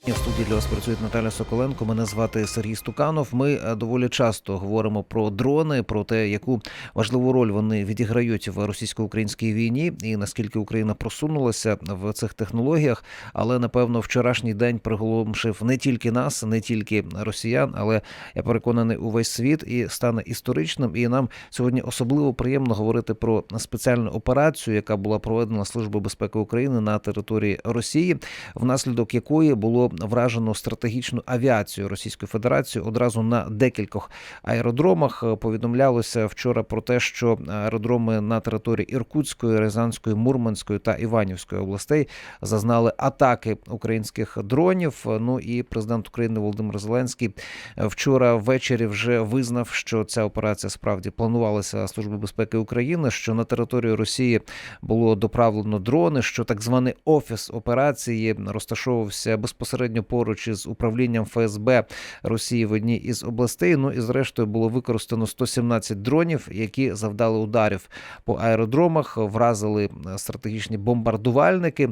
В студії для вас працює Наталя Соколенко, мене звати Сергій Стуканов. Ми доволі часто говоримо про дрони, про те, яку важливу роль вони відіграють в російсько-українській війні і наскільки Україна просунулася в цих технологіях. Але, напевно, вчорашній день приголомшив не тільки нас, не тільки росіян, але, я переконаний, увесь світ і стане історичним. І нам сьогодні особливо приємно говорити про спеціальну операцію, яка була проведена Службою безпеки України на території Росії, внаслідок якої було вражено стратегічну авіацію Російської Федерації одразу на декількох аеродромах. Повідомлялося вчора про те, що аеродроми на території Іркутської, Рязанської, Мурманської та Іванівської областей зазнали атаки українських дронів. Ну і президент України Володимир Зеленський вчора ввечері вже визнав, що ця операція справді планувалася Службою безпеки України, що на територію Росії було доправлено дрони, що так званий офіс операції розташовувався безпосередньо поруч із управлінням ФСБ Росії в одній із областей. Ну і зрештою було використано 117 дронів, які завдали ударів по аеродромах, вразили стратегічні бомбардувальники.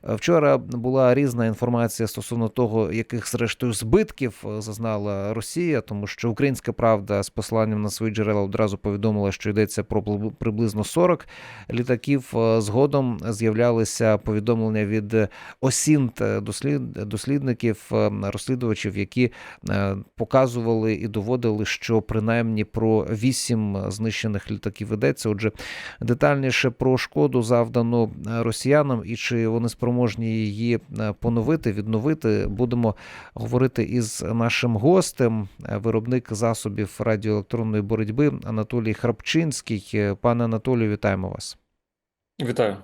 Вчора була різна інформація стосовно того, яких зрештою збитків зазнала Росія, тому що Українська Правда з посиланням на свої джерела одразу повідомила, що йдеться про приблизно 40 літаків. Згодом з'являлися повідомлення від ОСІНТ, дослідників, розслідувачів, які показували і доводили, що принаймні про 8 знищених літаків йдеться. Отже, детальніше про шкоду, завдану росіянам, і чи вони спроможні її поновити, відновити, будемо говорити із нашим гостем, виробник засобів радіоелектронної боротьби Анатолій Храпчинський. Пане Анатолію, вітаємо вас. Вітаю.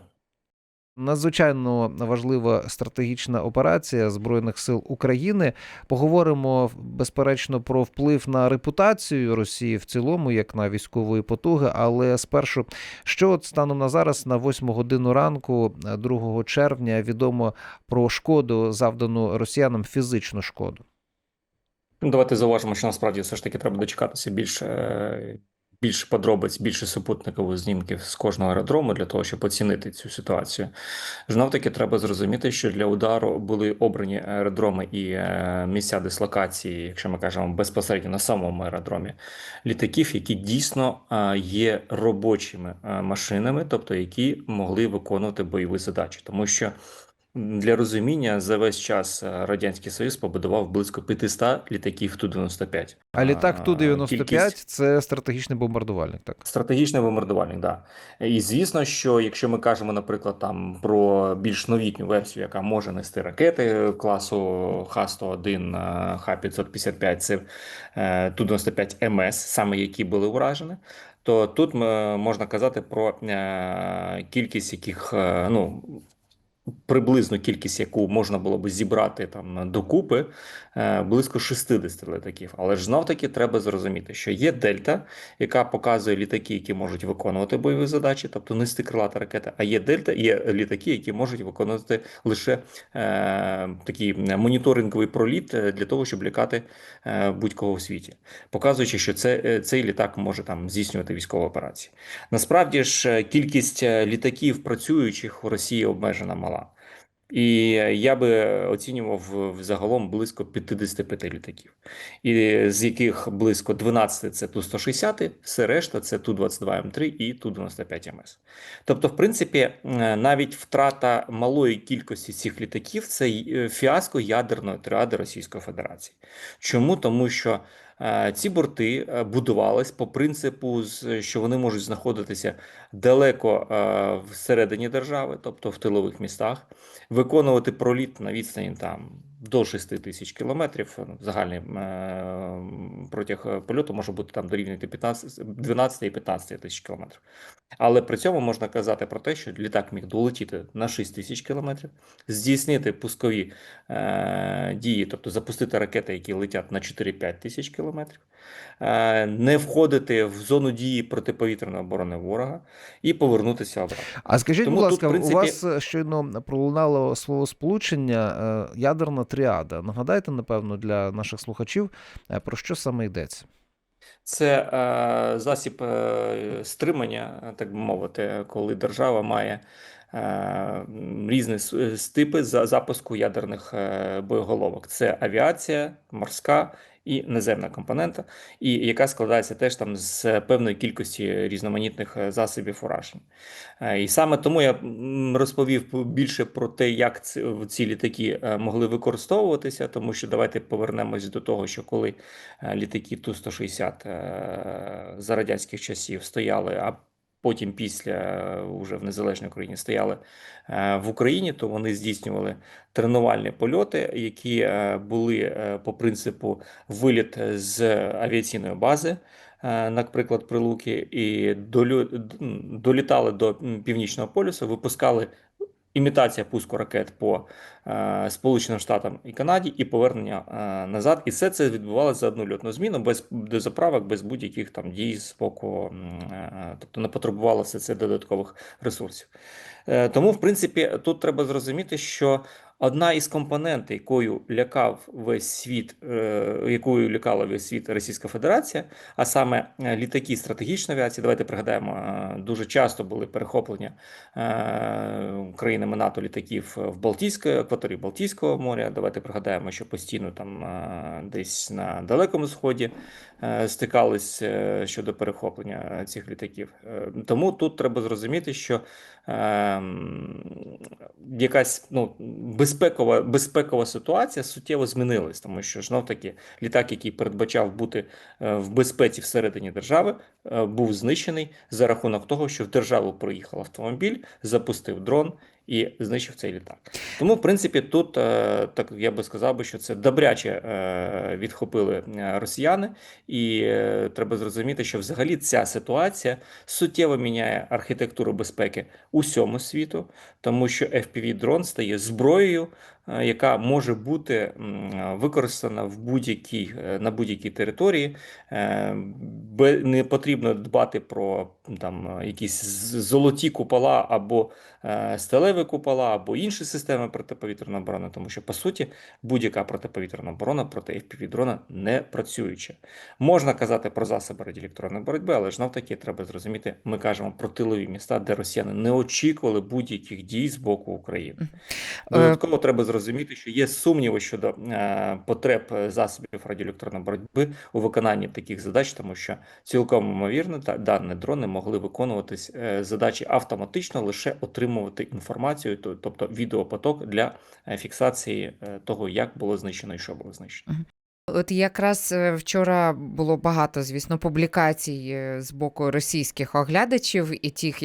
Надзвичайно важлива стратегічна операція Збройних сил України. Поговоримо, безперечно, про вплив на репутацію Росії в цілому, як на військової потуги, але спершу, що от станом на зараз, на 8 годину ранку, 2 червня, відомо про шкоду, завдану росіянам, фізичну шкоду? Давайте зауважимо, що насправді все ж таки треба дочекатися більше подробиць, більше супутникових знімків з кожного аеродрому для того, щоб оцінити цю ситуацію. Знов-таки треба зрозуміти, що для удару були обрані аеродроми і місця дислокації, якщо ми кажемо безпосередньо на самому аеродромі, літаків, які дійсно є робочими машинами, тобто які могли виконувати бойові задачі. Тому що для розуміння, за весь час Радянський Союз побудував близько 500 літаків Ту-95. А літак Ту-95 – це стратегічний бомбардувальник, так? Стратегічний бомбардувальник, так. Да. І звісно, що якщо ми кажемо, наприклад, там про більш новітню версію, яка може нести ракети класу Х-101, Х-555, це Ту-95 МС, саме які були уражені, то тут можна казати про кількість яких, приблизну кількість, яку можна було би зібрати там докупи, близько 60 літаків. Але ж знов-таки треба зрозуміти, що є Дельта, яка показує літаки, які можуть виконувати бойові задачі, тобто нести крилата ракета, а є Дельта, є літаки, які можуть виконувати лише такий моніторинговий проліт для того, щоб лякати будь-кого в світі, показуючи, що цей літак може там здійснювати військові операції. Насправді ж кількість літаків працюючих у Росії обмежена мала. І я би оцінював загалом близько 55 літаків, і з яких близько 12 – це Ту-160, все решта – це Ту-22М3 і Ту-95МС. Тобто, в принципі, навіть втрата малої кількості цих літаків – це фіаско ядерної тріади Російської Федерації. Чому? Тому що ці борти будувались по принципу, що вони можуть знаходитися далеко всередині держави, тобто в тилових містах, виконувати проліт на відстані там до 6 тисяч кілометрів. Загальний протяг польоту може бути там дорівнювати 12 і 15 тисяч кілометрів. Але при цьому можна казати про те, що літак міг долетіти на 6 тисяч кілометрів, здійснити пускові дії, тобто запустити ракети, які летять на 4-5 тисяч кілометрів, не входити в зону дії протиповітряної оборони ворога і повернутися обратно. А скажіть, Тому будь ласка, тут, в принципі, у вас щойно пролунало словосполучення «ядерна тріада». Нагадайте, напевно, для наших слухачів, про що саме йдеться? Це засіб стримання, так би мовити, коли держава має різні типи запуску ядерних боєголовок. Це авіація, морська і наземна компонента, і яка складається теж там з певної кількості різноманітних засобів уражень. І саме тому я розповів більше про те, як ці літаки могли використовуватися, тому що давайте повернемось до того, що коли літаки Ту-160 за радянських часів стояли, а потім після уже в незалежній Україні стояли в Україні, то вони здійснювали тренувальні польоти, які були по принципу виліт з авіаційної бази, наприклад, Прилуки, і долітали до Північного полюсу, випускали імітація пуску ракет по Сполученим Штатам і Канаді і повернення назад. І все це відбувалося за одну льотну зміну, без дозаправок, без будь-яких там дій з боку, тобто не потребувало все це додаткових ресурсів. Тому, в принципі, тут треба зрозуміти, що одна із компонент, якою лякала весь світ Російська Федерація, а саме літаки стратегічної авіації, давайте пригадаємо, дуже часто були перехоплення країнами НАТО літаків в акваторії Балтійського моря. Давайте пригадаємо, що постійно там десь на Далекому Сході стикались щодо перехоплення цих літаків. Тому тут треба зрозуміти, що якась безпекова ситуація суттєво змінилась, тому що знов таки літак, який передбачав бути в безпеці всередині держави, був знищений за рахунок того, що в державу проїхав автомобіль, запустив дрон і знищив цей літак. Тому, в принципі, тут так я би сказав, що це добряче відхопили росіяни, і треба зрозуміти, що взагалі ця ситуація суттєво міняє архітектуру безпеки усьому світу, тому що FPV-дрон стає зброєю, яка може бути використана на будь-якій території. Не потрібно дбати про там якісь золоті купола або сталеві купола, або інші системи протиповітряної оборони, тому що, по суті, будь-яка протиповітряна оборона проти FPV-дрона не працююча. Можна казати про засоби радіоелектронної боротьби, але ж навтаки треба зрозуміти, ми кажемо про тилові міста, де росіяни не очікували будь-яких дій з боку України. Додатково треба зрозуміти, що є сумніви щодо потреб засобів радіоелектронної боротьби у виконанні таких задач, тому що цілком ймовірно дані дрони могли виконуватись задачі автоматично, лише отримувати інформацію, тобто відеопоток для фіксації того, як було знищено і що було знищено. От якраз вчора було багато, звісно, публікацій з боку російських оглядачів і тих,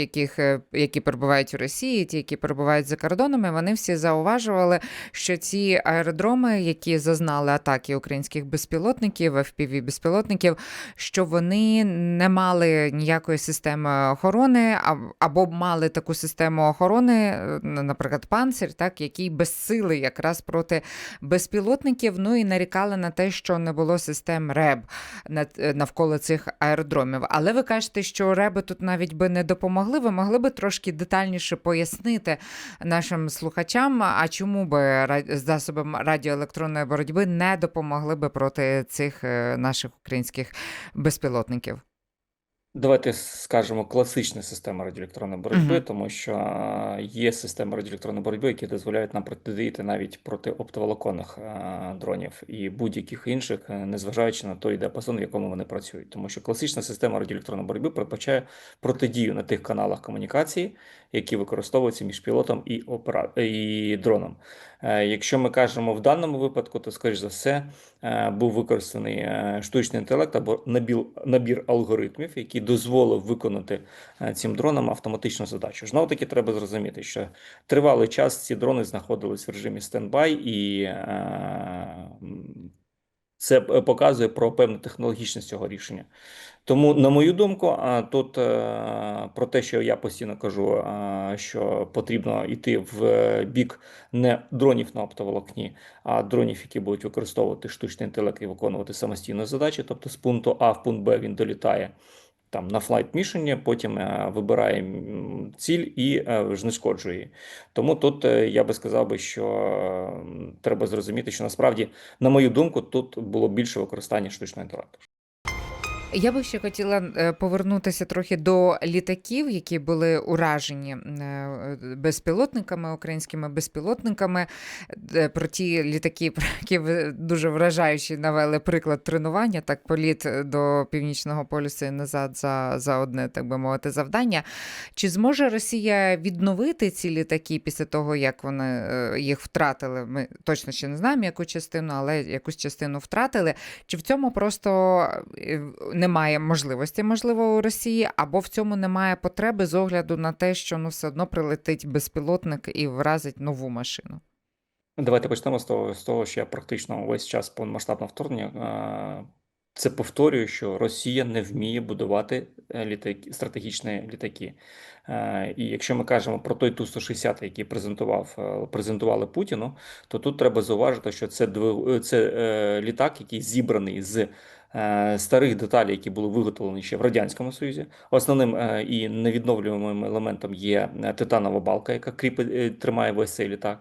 які перебувають у Росії, і ті, які перебувають за кордонами, вони всі зауважували, що ці аеродроми, які зазнали атаки українських безпілотників, FPV-безпілотників, що вони не мали ніякої системи охорони, або мали таку систему охорони, наприклад, «Панцир», так, який безсилий якраз проти безпілотників, ну і нарікали на те, що не було систем РЕБ навколо цих аеродромів. Але ви кажете, що РЕБи тут навіть би не допомогли. Ви могли би трошки детальніше пояснити нашим слухачам, а чому би засобам радіоелектронної боротьби не допомогли би проти цих наших українських безпілотників? Давайте скажемо класична система радіоелектронної боротьби, тому що є системи радіоелектронної боротьби, які дозволяють нам протидіяти навіть проти оптоволоконних дронів і будь-яких інших, незважаючи на той діапазон, в якому вони працюють. Тому що класична система радіоелектронної боротьби передбачає протидію на тих каналах комунікації, які використовуються між пілотом і дроном. Якщо ми кажемо в даному випадку, то, скоріш за все, був використаний штучний інтелект або набір алгоритмів, які дозволив виконати цим дронам автоматичну задачу. Знову-таки треба зрозуміти, що тривалий час ці дрони знаходились в режимі стендбай, і це показує про певну технологічність цього рішення. Тому, на мою думку, тут про те, що я постійно кажу, що потрібно йти в бік не дронів на оптоволокні, а дронів, які будуть використовувати штучний інтелект і виконувати самостійно задачі. Тобто з пункту А в пункт Б він долітає там на флайт мішені, потім вибирає ціль і знешкоджує її. Тому тут я би сказав, що треба зрозуміти, що насправді, на мою думку, тут було більше використання штучного інтелекту. Я би ще хотіла повернутися трохи до літаків, які були уражені безпілотниками, українськими безпілотниками. Про ті літаки, про які ви дуже вражаючи навели приклад тренування, так політ до Північного полюсу і назад за одне, так би мовити, завдання. Чи зможе Росія відновити ці літаки після того, як вони їх втратили? Ми точно ще не знаємо, яку частину, але якусь частину втратили. Чи в цьому просто немає можливості, можливо, у Росії, або в цьому немає потреби з огляду на те, що все одно прилетить безпілотник і вразить нову машину? Давайте почнемо з того, що я практично весь час повномасштабного вторгнення це повторюю, що Росія не вміє будувати стратегічні літаки. І якщо ми кажемо про той Ту-160, який презентували Путіну, то тут треба зауважити, що це літак, який зібраний з старих деталей, які були виготовлені ще в Радянському Союзі. Основним і невідновлюваним елементом є титанова балка, яка тримає весь цей літак.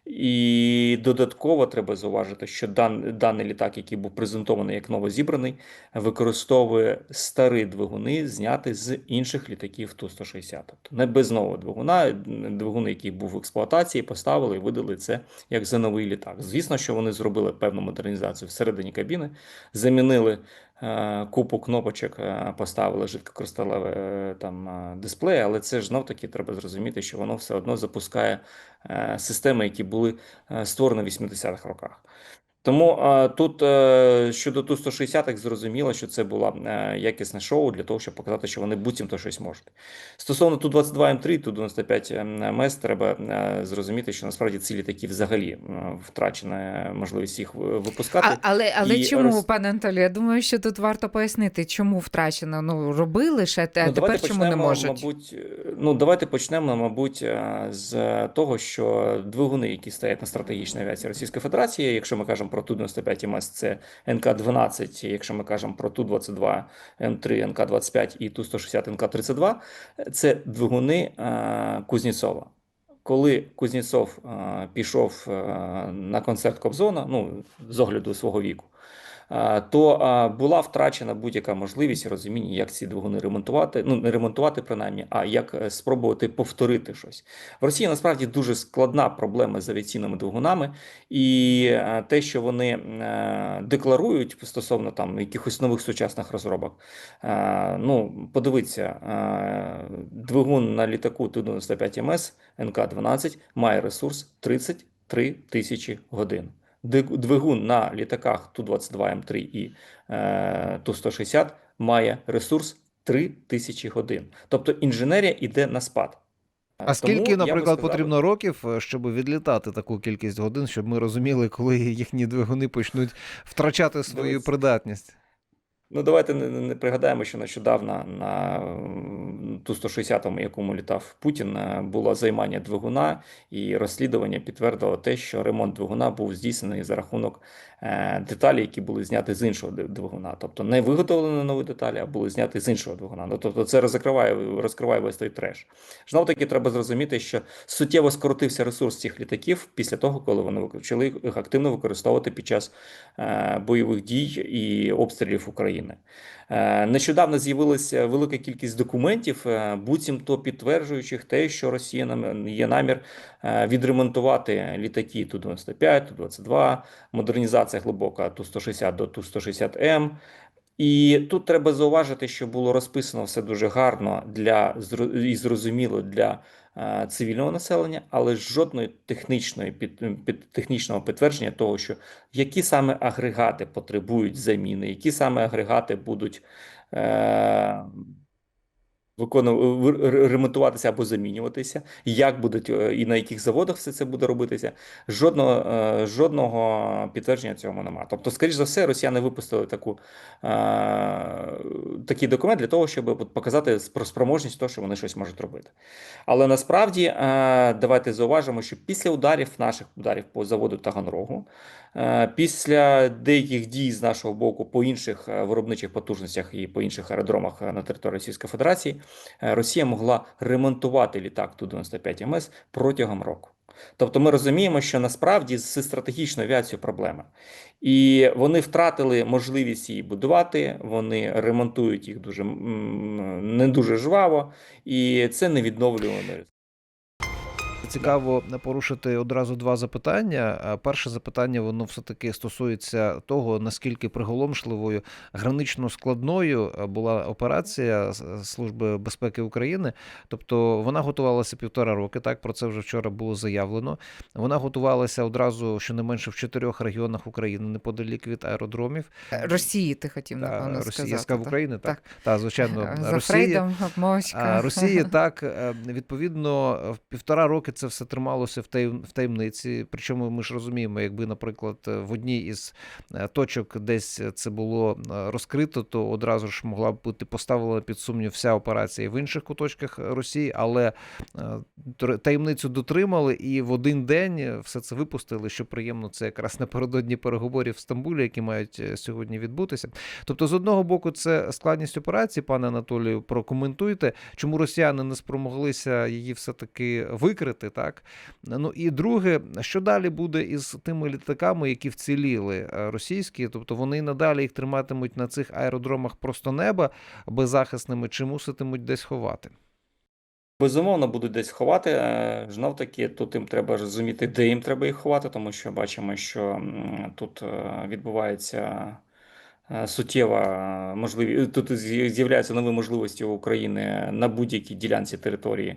І додатково треба зауважити, що даний літак, який був презентований як новозібраний, використовує старі двигуни, зняті з інших літаків Ту-160. Тобто не без нового двигуна, двигун, який був в експлуатації, поставили і видали це як за новий літак. Звісно, що вони зробили певну модернізацію всередині кабіни, замінили купу кнопочок, поставили жидкокристалевий дисплей, але це ж знов-таки треба зрозуміти, що воно все одно запускає системи, які були створені в 80-х роках. Тому тут щодо Ту-160 зрозуміло, що це було якісне шоу для того, щоб показати, що вони буцімто щось можуть. Стосовно Ту-22М3, Ту-95МС, треба зрозуміти, що насправді ці літаки взагалі втрачена можливість їх випускати. Але чому, пане Анатолію, я думаю, що тут варто пояснити, чому втрачено. Ну, робили ще, а тепер чому не можуть? Давайте почнемо, мабуть, з того, що двигуни, які стоять на стратегічній авіації Російської Федерації, якщо ми кажемо про Ту-95МС, це НК-12, якщо ми кажемо про Ту-22М3, НК-25 і Ту-160 НК-32, це двигуни Кузнєцова. Коли Кузнєцов пішов на концерт Кобзона, з огляду свого віку, то була втрачена будь-яка можливість розуміння, як ці двигуни ремонтувати, не ремонтувати принаймні, а як спробувати повторити щось. В Росії насправді дуже складна проблема з авіаційними двигунами, і те, що вони декларують стосовно якихось нових сучасних розробок, подивіться, двигун на літаку Ту-95МС НК-12 має ресурс 33 тисячі годин. Двигун на літаках Ту-22М3 і Ту-160 має ресурс 3000 годин. Тобто інженерія йде на спад. А скільки, наприклад, потрібно років, щоб відлітати таку кількість годин, щоб ми розуміли, коли їхні двигуни почнуть втрачати свою придатність? Давайте не пригадаємо, що нещодавно на Ту-160, якому літав Путін, було займання двигуна, і розслідування підтвердило те, що ремонт двигуна був здійснений за рахунок деталей, які були зняті з іншого двигуна. Тобто не виготовлені нові деталі, а були зняті з іншого двигуна. Тобто це розкриває весь той треш. Знов-таки треба зрозуміти, що суттєво скоротився ресурс цих літаків після того, коли вони почали їх активно використовувати під час бойових дій і обстрілів України. Нещодавно з'явилася велика кількість документів, буцімто підтверджуючих те, що Росія є намір відремонтувати літаки Ту-95, Ту-22, модернізація глибока Ту-160 до Ту-160М. І тут треба зауважити, що було розписано все дуже гарно і зрозуміло для цивільного населення, але жодної технічного підтвердження того, що які саме агрегати потребують заміни, які саме агрегати будуть ремонтуватися або замінюватися, як будуть і на яких заводах все це буде робитися. Жодного підтвердження цьому немає. Тобто, скоріш за все, росіяни випустили такий документ для того, щоб показати про спроможність того, що вони щось можуть робити. Але насправді, давайте зауважимо, що після наших ударів по заводу Таганрогу, після деяких дій з нашого боку по інших виробничих потужностях і по інших аеродромах на території Російської Федерації, Росія могла ремонтувати літак Ту-95МС протягом року. Тобто ми розуміємо, що насправді з стратегічною авіацією проблема. І вони втратили можливість її будувати, вони ремонтують їх не дуже жваво, і це невідновлюваний. Цікаво порушити одразу два запитання. Перше запитання, воно все-таки стосується того, наскільки приголомшливою, гранично складною була операція Служби безпеки України. Тобто вона готувалася 1,5 роки, так, про це вже вчора було заявлено. Вона готувалася одразу щонайменше в 4 регіонах України, неподалік від аеродромів. Росії, ти хотів, напевно, сказати. Росія, я сказав України, так. Так, звичайно, За Росія. Фрейдом, обмовочка. Росії, так, відповідно, в 1,5 роки це все трималося в таємниці. Причому ми ж розуміємо, якби, наприклад, в одній із точок десь це було розкрито, то одразу ж могла б бути поставлена під сумнів вся операція в інших куточках Росії, але таємницю дотримали і в один день все це випустили, що приємно, це якраз напередодні переговорів в Стамбулі, які мають сьогодні відбутися. Тобто, з одного боку, це складність операції, пане Анатолію, прокоментуйте, чому росіяни не спромоглися її все-таки викрити, так? Ну і друге, що далі буде із тими літаками, які вціліли російські, тобто вони надалі їх триматимуть на цих аеродромах просто неба беззахисними, чи муситимуть десь ховати? Безумовно, будуть десь ховати. Знов таки, тут їм треба розуміти, де їм треба їх ховати, тому що бачимо, що тут відбувається суттєва можливість, тут з'являються нові можливості у України на будь-якій ділянці території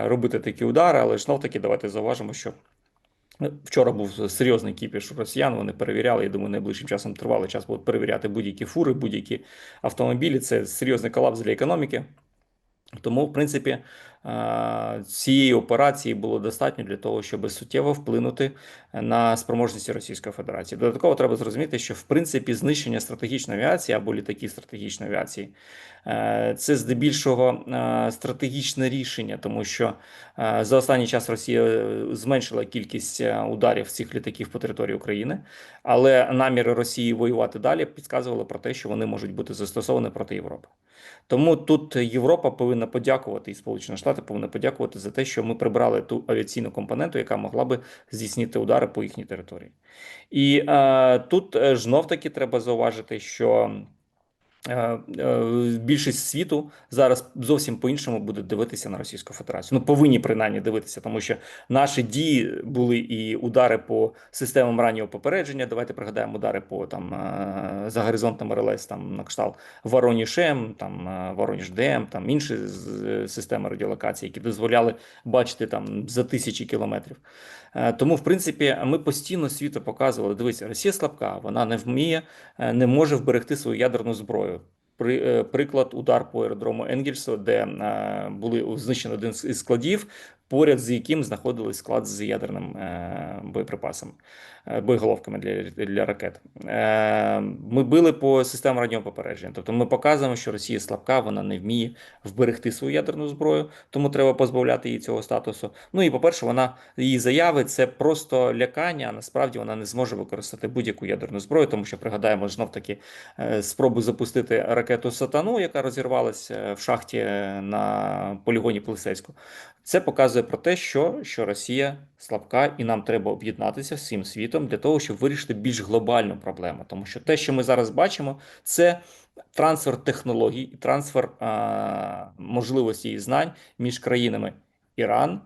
робити такі удари, але знов таки давайте зауважимо, що вчора був серйозний кіпіш у росіян, вони перевіряли, я думаю, найближчим часом тривалий час будуть перевіряти будь-які фури, будь-які автомобілі, це серйозний колапс для економіки. Тому, в принципі, цієї операції було достатньо для того, щоб суттєво вплинути на спроможності Російської Федерації. Додатково треба зрозуміти, що в принципі знищення стратегічної авіації або літаків стратегічної авіації це здебільшого стратегічне рішення, тому що за останній час Росія зменшила кількість ударів цих літаків по території України, але наміри Росії воювати далі підказували про те, що вони можуть бути застосовані проти Європи. Тому тут Європа повинна подякувати, і Сполучені Штати повинні подякувати за те, що ми прибрали ту авіаційну компоненту, яка могла би здійснити удари по їхній території. І тут знов таки треба зауважити, що більшість світу зараз зовсім по-іншому буде дивитися на Російську Федерацію. Ну, повинні принаймні дивитися, тому що наші дії були і удари по системам раннього попередження. Давайте пригадаємо удари по там за горизонтом РЛС, там на кшталт Вороніж-М, там Вороніж-ДМ, там інші системи радіолокації, які дозволяли бачити там за тисячі кілометрів. Тому, в принципі, ми постійно світу показували, дивіться, Росія слабка, вона не вміє, не може вберегти свою ядерну зброю. Приклад, удар по аеродрому Енгельсу, де були знищені один із складів, поряд з яким знаходились склад з ядерним боєприпасами, боєголовками для ракет. Ми били по системам раннього попередження. Тобто ми показуємо, що Росія слабка, вона не вміє вберегти свою ядерну зброю, тому треба позбавляти її цього статусу. Ну і, по-перше, її заяви – це просто лякання, а насправді вона не зможе використати будь-яку ядерну зброю, тому що, пригадаємо, знов-таки спробу запустити ракету «Сатану», яка розірвалася в шахті на полігоні Плисецьку. Це показує про те, що Росія слабка, і нам треба об'єднатися всім світом для того, щоб вирішити більш глобальну проблему. Тому що те, що ми зараз бачимо, це трансфер технологій, трансфер можливостей і знань між країнами Іран,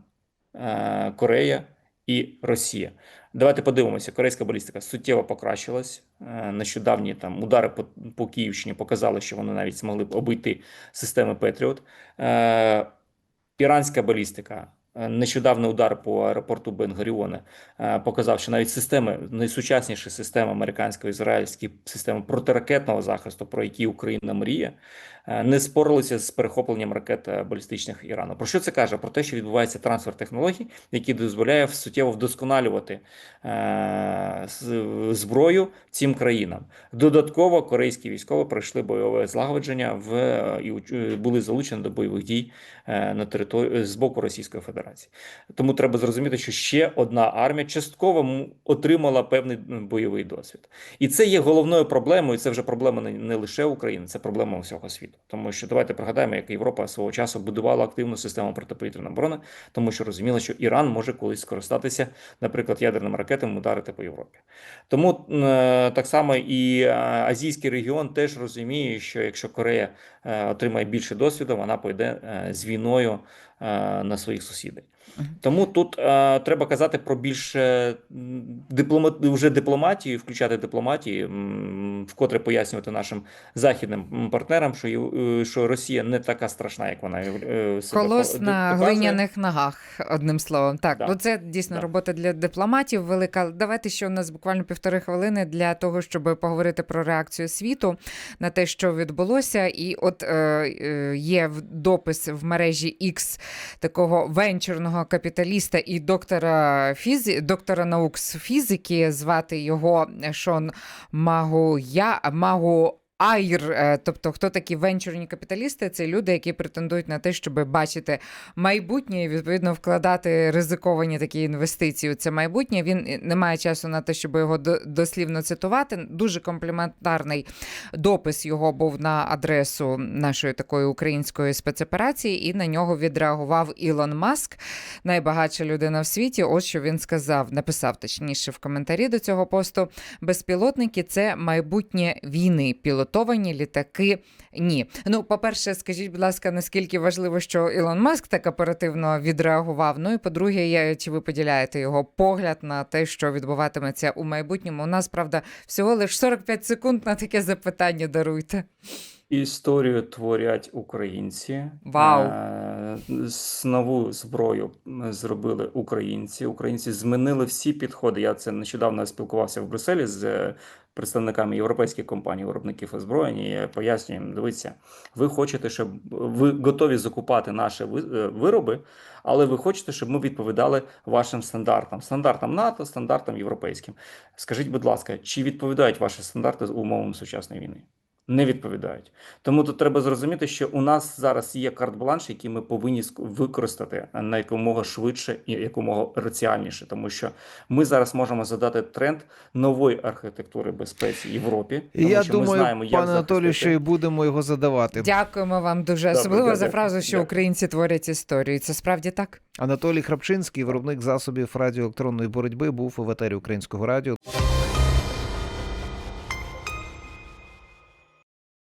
Корея і Росія. Давайте подивимося, корейська балістика суттєво покращилась. Нещодавні там удари по Київщині показали, що вони навіть змогли б обійти системи Петріот. Іранська балістика, нещодавний удар по аеропорту Бен-Гуріона показав, що навіть системи, найсучасніші системи американсько-ізраїльські системи протиракетного захисту, про які Україна мріє, не спорилися з перехопленням ракет балістичних Ірану. Про що це каже? Про те, що відбувається трансфер технологій, який дозволяє суттєво вдосконалювати зброю цим країнам. Додатково корейські військові пройшли бойове злагодження і були залучені до бойових дій на території з боку Російської Федерації. Федерації. Тому треба зрозуміти, що ще одна армія частково отримала певний бойовий досвід. І це є головною проблемою, і це вже проблема не лише України, це проблема всього світу. Тому що давайте пригадаємо, як Європа свого часу будувала активну систему протиповітряної оборони, тому що розуміла, що Іран може колись скористатися, наприклад, ядерними ракетами, ударити по Європі. Тому так само і азійський регіон теж розуміє, що якщо Корея отримає більше досвіду, вона пойде з війною на своїх сусідів. Тому тут треба казати про більше вже дипломатію, включати дипломатію, вкотре пояснювати нашим західним партнерам, що Росія не така страшна, як вона себе Колос на показує. глиняних ногах, одним словом. Так, Да. ну це дійсно Да. робота для дипломатів велика. Давайте ще у нас буквально 1,5 хвилини для того, щоб поговорити про реакцію світу на те, що відбулося. І от є допис в мережі X такого венчурного капіталіста і доктора наук з фізики, звати його Шон Магу Айр, тобто хто такі венчурні капіталісти? Це люди, які претендують на те, щоб бачити майбутнє і, відповідно, вкладати ризиковані такі інвестиції у це майбутнє. Він не має часу на те, щоб його дослівно цитувати. Дуже компліментарний допис його був на адресу нашої такої української спецоперації, і на нього відреагував Ілон Маск, найбагатша людина в світі. Ось що він написав точніше в коментарі до цього посту. Безпілотники – це майбутнє війни. Пілотовані літаки – ні. Ну, по-перше, скажіть, будь ласка, наскільки важливо, що Ілон Маск так оперативно відреагував? Ну і по-друге, чи ви поділяєте його погляд на те, що відбуватиметься у майбутньому? У нас, правда, всього лише 45 секунд на таке запитання, даруйте. Історію творять українці. Вау! Нову зброю зробили українці. Українці змінили всі підходи. Я це нещодавно спілкувався в Брюсселі з представниками європейських компаній, виробників озброєння. І я пояснюю їм, дивіться, ви хочете, щоб ви готові закупати наші вироби, але ви хочете, щоб ми відповідали вашим стандартам НАТО, стандартам європейським. Скажіть, будь ласка, чи відповідають ваші стандарти умовам сучасної війни? Не відповідають. Тому тут треба зрозуміти, що у нас зараз є карт-бланш, який ми повинні використати на якомога швидше і якомога раціальніше. Тому що ми зараз можемо задати тренд нової архітектури безпеці в Європі. І Тому я що ми думаю, знаємо, як пане Анатолію, захистити. що і будемо його задавати. Дякуємо вам дуже. Добре, Особливо за дякую. фразу, що Дякую. українці творять історію. Це справді так? Анатолій Храпчинський, виробник засобів радіоелектронної боротьби, був в етері Українського радіо.